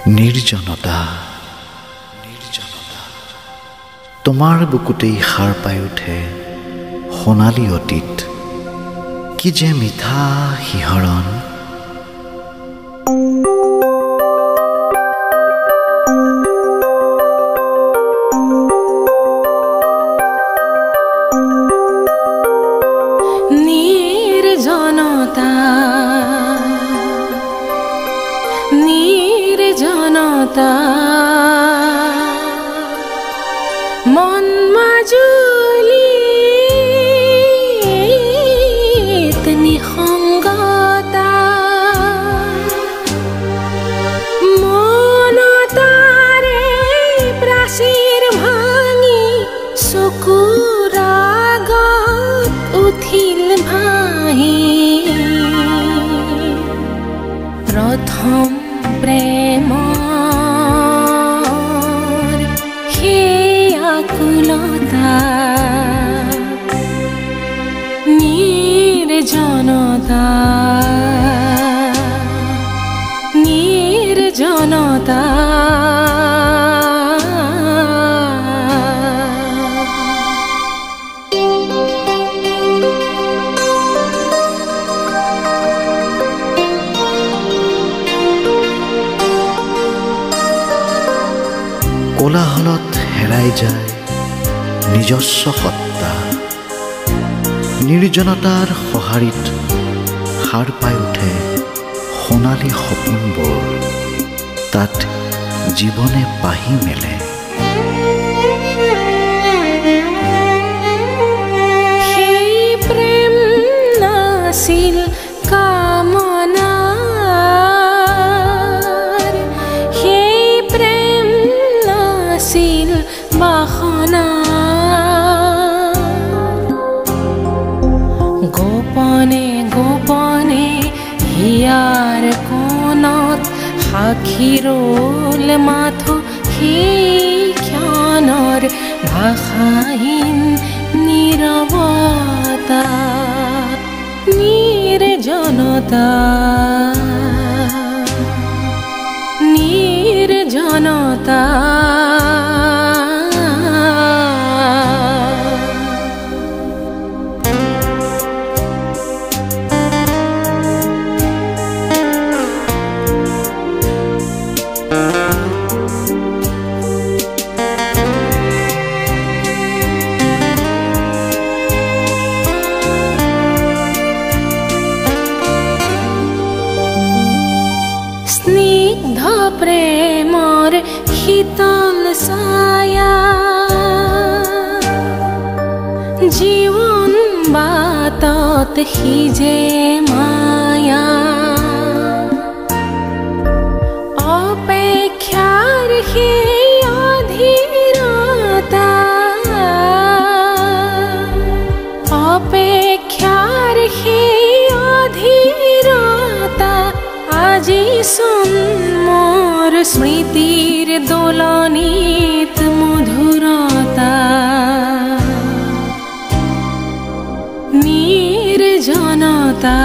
নিৰ্জনতা নিৰ্জনতা তোমাৰ বুকুতেই সাৰ পাই উঠে সোণালী অতীত কি যে মিঠা শিহৰণ নিৰ্জনতা মন মাজুলিত নিসংগতা মনতাৰে প্ৰাচীৰ ভাঙি চকুৰ আগত উঠিল ভাহি প্ৰথম প্ৰেমৰ সেই আকুলতা নিৰ্জনতা নিৰ্জনতা কোলাহলত হেৰাই যায় নিজস্ব সত্তা নিৰ্জনতাৰ সঁহাৰিত সাৰ পাই উঠে সোণালী সপোনবোৰ তাত জীৱনে পাহি মেলে সেই প্ৰেম নাছিল কামনাৰ সেই প্ৰেম নাছিল বাসনা গোপনে গোপনে হিয়াৰ কোণত সাক্ষী ৰল মাথো সেই ক্ষণৰ ভাষাহীন নীৰৱতা নিৰ্জনতা নিৰ্জনতা স্নিগ্ধ প্ৰেমৰ শীতল ছায়া জীৱন বাটত সিজে মায়া অপেক্ষাৰ সেই অধীৰতা অপেক্ষাৰ সেই অধীৰতা আজি চোন মোৰ স্মৃতিৰ দোলনিত মধুৰতা নিৰ্জনতা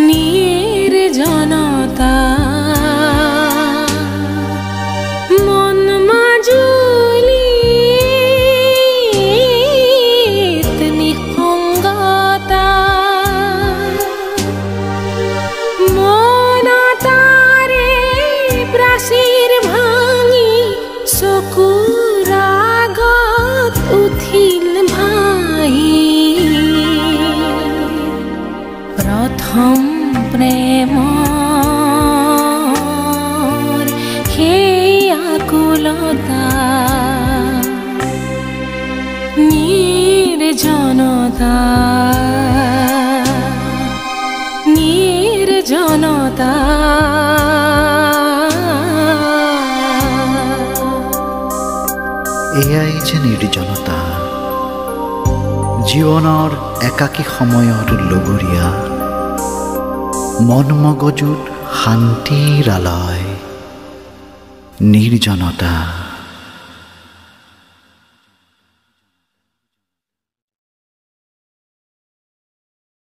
নিৰ্জনতা মন মাজুলিত নিসংগতা মনতাৰে প্ৰাচীৰ ভাঙি চকুৰ আগত উঠিল ভাহি প্ৰথম প্ৰেমৰ সেই আকুলতা নিৰ্জনতা নিৰ্জনতা এয়াই যে নিৰ্জনতা জীৱনৰ একাকী সময়ৰ লগৰীয়া মন মগজুত শান্তিৰ আলয় নিৰ্জনতা।